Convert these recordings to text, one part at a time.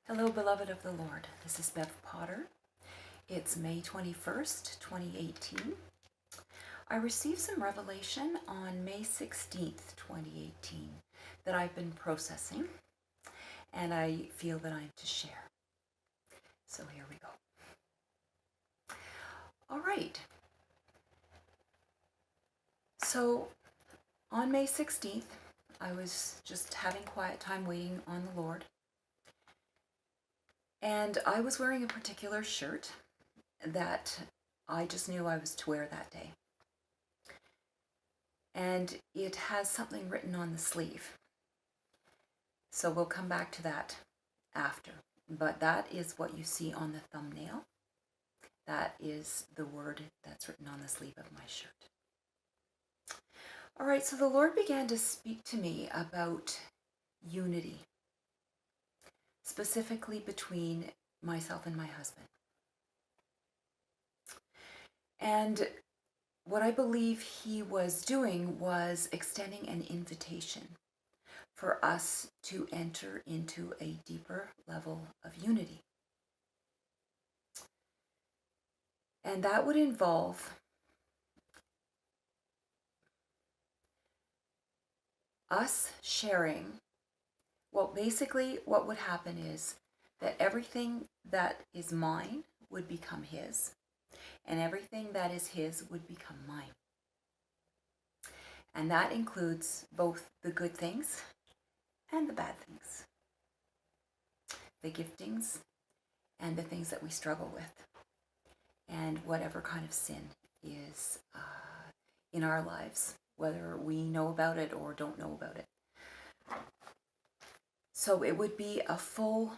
Hello, beloved of the Lord. This is Bev Potter. It's May 21st, 2018. I received some revelation on May 16th, 2018 that I've been processing, and I feel that I'm to share. So here we go. All right. So on May 16th, I was just having quiet time waiting on the Lord. And I was wearing a particular shirt that I just knew I was to wear that day. And it has something written on the sleeve. So we'll come back to that after. But that is what you see on the thumbnail. That is the word that's written on the sleeve of my shirt. All right, so the Lord began to speak to me about unity, specifically between myself and my husband. And what I believe he was doing was extending an invitation for us to enter into a deeper level of unity. And that would involve us sharing. Well, basically what would happen is that everything that is mine would become his, and everything that is his would become mine. And that includes both the good things and the bad things, the giftings and the things that we struggle with, and whatever kind of sin is in our lives, whether we know about it or don't know about it. So it would be a full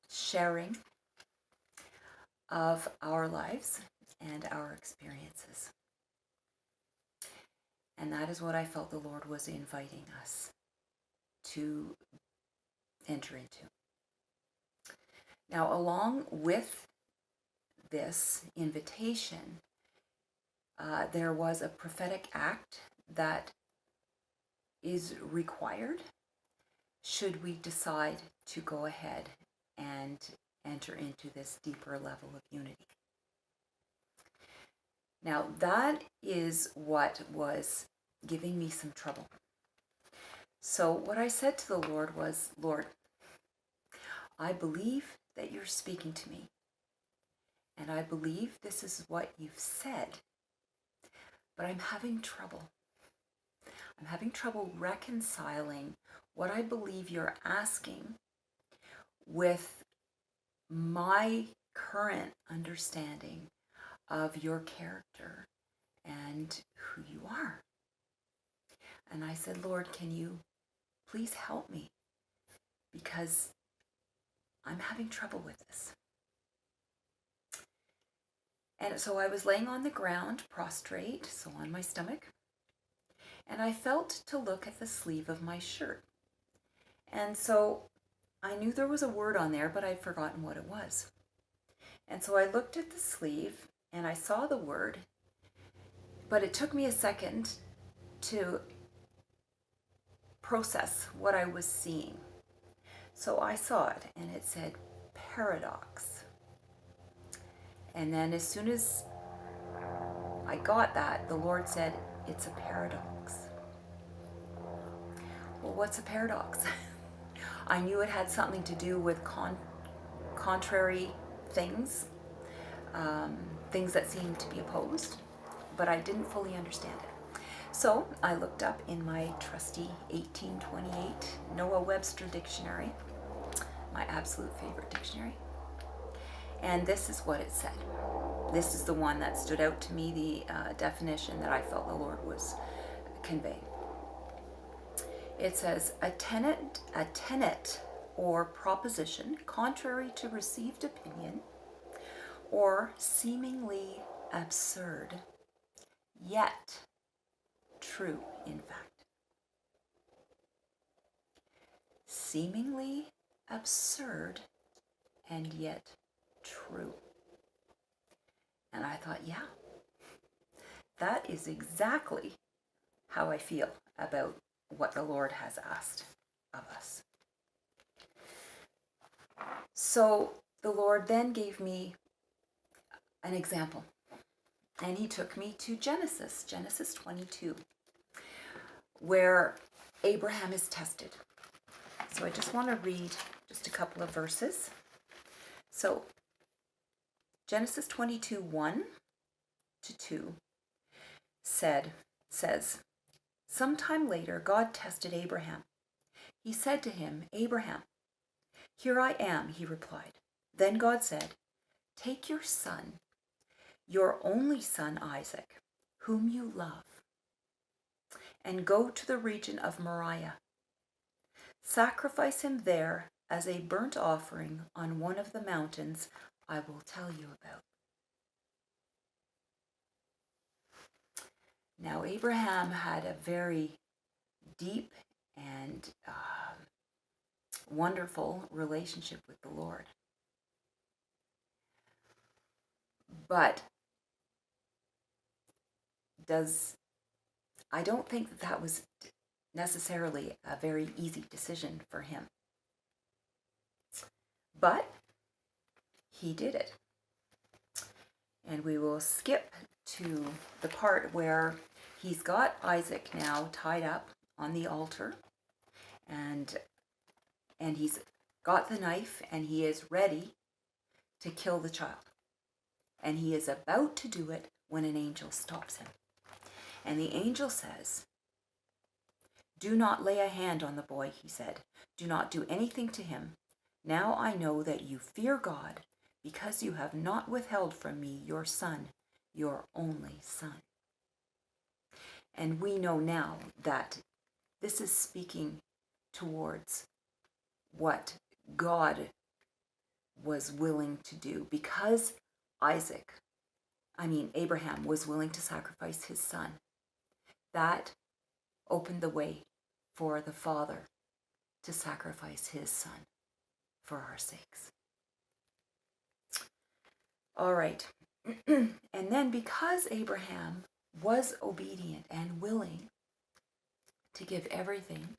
sharing of our lives and our experiences. And that is what I felt the Lord was inviting us to enter into. Now, along with this invitation, there was a prophetic act that is required should we decide to go ahead and enter into this deeper level of unity. Now, that is what was giving me some trouble. So what I said to the Lord was, Lord, I believe that you're speaking to me, and I believe this is what you've said, but I'm having trouble. I'm having trouble reconciling what I believe you're asking with my current understanding of your character and who you are. And I said, Lord, can you please help me? Because I'm having trouble with this. And so I was laying on the ground, prostrate, so on my stomach, and I felt to look at the sleeve of my shirt. And so I knew there was a word on there, but I'd forgotten what it was. And so I looked at the sleeve and I saw the word, but it took me a second to process what I was seeing. So I saw it and it said paradox. And then as soon as I got that, the Lord said, it's a paradox. Well, what's a paradox? I knew it had something to do with contrary things, things that seemed to be opposed, but I didn't fully understand it. So I looked up in my trusty 1828 Noah Webster dictionary, my absolute favorite dictionary, and this is what it said. This is the one that stood out to me, the definition that I felt the Lord was conveying. It says, a tenet or proposition contrary to received opinion or seemingly absurd, yet true in fact. Seemingly absurd and yet true. And I thought, yeah, that is exactly how I feel about what the Lord has asked of us. So the Lord then gave me an example, and he took me to Genesis 22, where Abraham is tested. So I just want to read just a couple of verses. So Genesis 22, 1 to 2 says, sometime later, God tested Abraham. He said to him, Abraham, here I am, he replied. Then God said, take your son, your only son Isaac, whom you love, and go to the region of Moriah. Sacrifice him there as a burnt offering on one of the mountains I will tell you about. Now Abraham had a very deep and wonderful relationship with the Lord. But I don't think that was necessarily a very easy decision for him. But he did it. And we will skip to the part where he's got Isaac now tied up on the altar, and he's got the knife, and he is ready to kill the child. And he is about to do it when an angel stops him. And the angel says, do not lay a hand on the boy, he said. Do not do anything to him. Now I know that you fear God, because you have not withheld from me your son, your only son. And we know now that this is speaking towards what God was willing to do, because Abraham was willing to sacrifice his son. That opened the way for the Father to sacrifice his son for our sakes. All right. And then because Abraham was obedient and willing to give everything,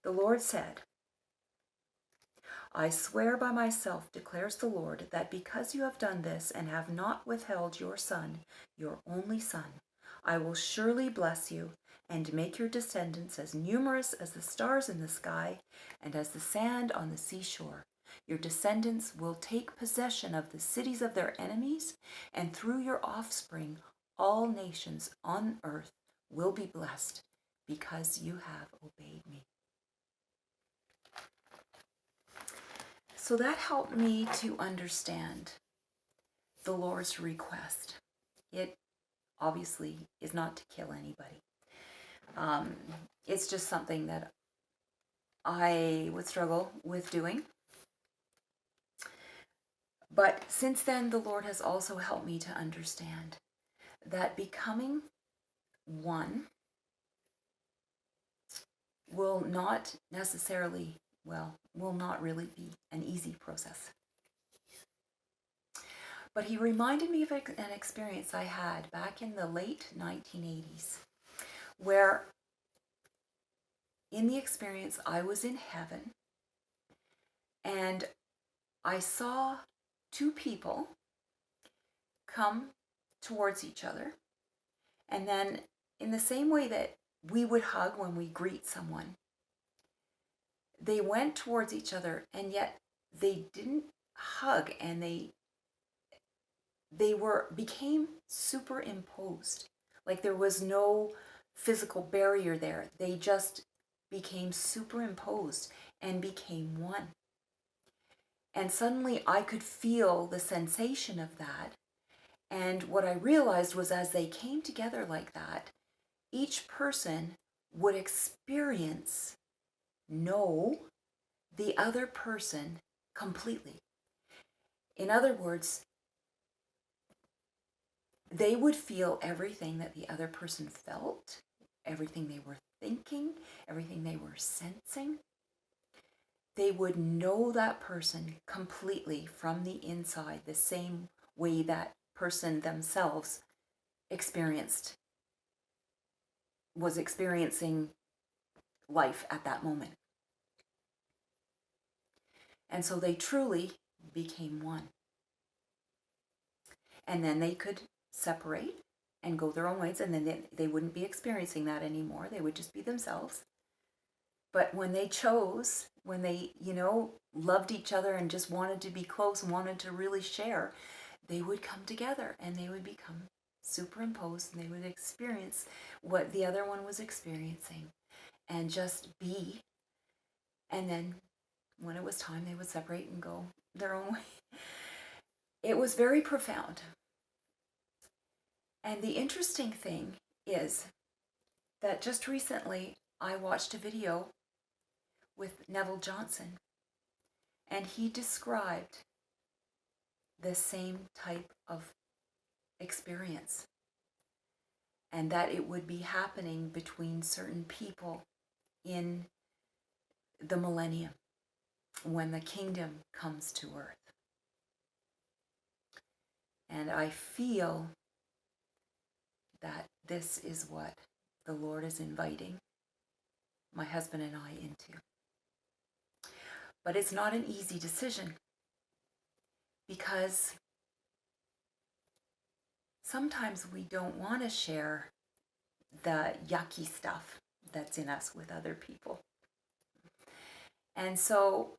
the Lord said, I swear by myself, declares the Lord, that because you have done this and have not withheld your son, your only son, I will surely bless you and make your descendants as numerous as the stars in the sky and as the sand on the seashore. Your descendants will take possession of the cities of their enemies, and through your offspring, all nations on earth will be blessed because you have obeyed me. So that helped me to understand the Lord's request. It obviously is not to kill anybody. It's just something that I would struggle with doing. But since then, the Lord has also helped me to understand that becoming one will not really be an easy process. But he reminded me of an experience I had back in the late 1980s, where in the experience I was in heaven and I saw two people come towards each other, and then in the same way that we would hug when we greet someone, they went towards each other, and yet they didn't hug, and they became superimposed. Like there was no physical barrier there. They just became superimposed and became one. And suddenly I could feel the sensation of that. And what I realized was, as they came together like that, each person would know the other person completely. In other words, they would feel everything that the other person felt, everything they were thinking, everything they were sensing. They would know that person completely from the inside, the same way that person themselves was experiencing life at that moment. And so they truly became one. And then they could separate and go their own ways, and then they wouldn't be experiencing that anymore. They would just be themselves. But when they chose, when they, loved each other and just wanted to be close and wanted to really share, they would come together and they would become superimposed, and they would experience what the other one was experiencing and just be. And then when it was time, they would separate and go their own way. It was very profound. And the interesting thing is that just recently I watched a video with Neville Johnson, and he described the same type of experience, and that it would be happening between certain people in the millennium when the kingdom comes to earth. And I feel that this is what the Lord is inviting my husband and I into. But it's not an easy decision, because sometimes we don't want to share the yucky stuff that's in us with other people. And so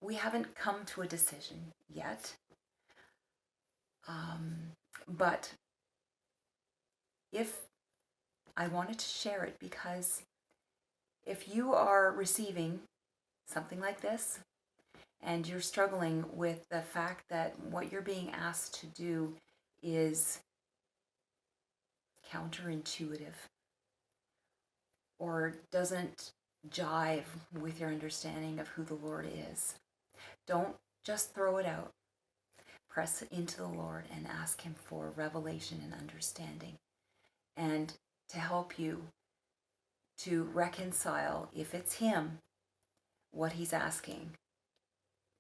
we haven't come to a decision yet. But if I wanted to share it, because if you are receiving something like this and you're struggling with the fact that what you're being asked to do is counterintuitive or doesn't jive with your understanding of who the Lord is, don't just throw it out. Press into the Lord and ask Him for revelation and understanding, and to help you to reconcile, if it's Him, what He's asking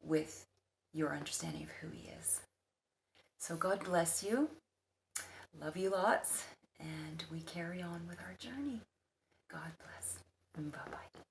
with your understanding of who He is. So God bless you. Love you lots. And we carry on with our journey. God bless. Bye-bye.